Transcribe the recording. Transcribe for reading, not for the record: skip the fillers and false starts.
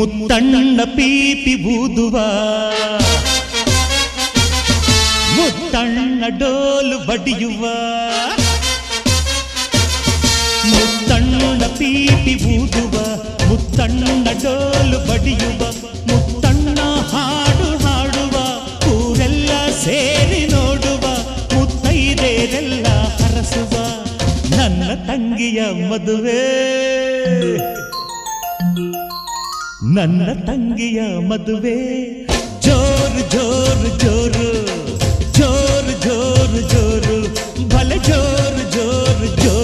ಮುತ್ತಣ್ಣ ಪೀಪಿ ಬೂದುವ ಮುತ್ತಣ್ಣ ಡೋಲು ಬಡಿಯುವ ಮುತ್ತಣ್ಣ ಪೀಪಿ ಬೂದುವ ಮುತ್ತಣ್ಣ ಡೋಲು ಬಡಿಯುವ ಮುತ್ತಣ್ಣ ಹಾಡು ಹಾಡುವ ಊರೆಲ್ಲ ಸೇರಿ ನೋಡುವ ಮುತ್ತೈದೆರೆಲ್ಲ ಹರಸುವ ನನ್ನ ತಂಗಿಯ ಮದುವೆ ನನ್ನ ತಂಗಿಯ ಮದುವೆ ಜೋರು ಜೋರು ಜೋರು ಜೋರು ಜೋರು ಜೋರು ಭಲೆ ಜೋರು ಜೋರು ಜೋರು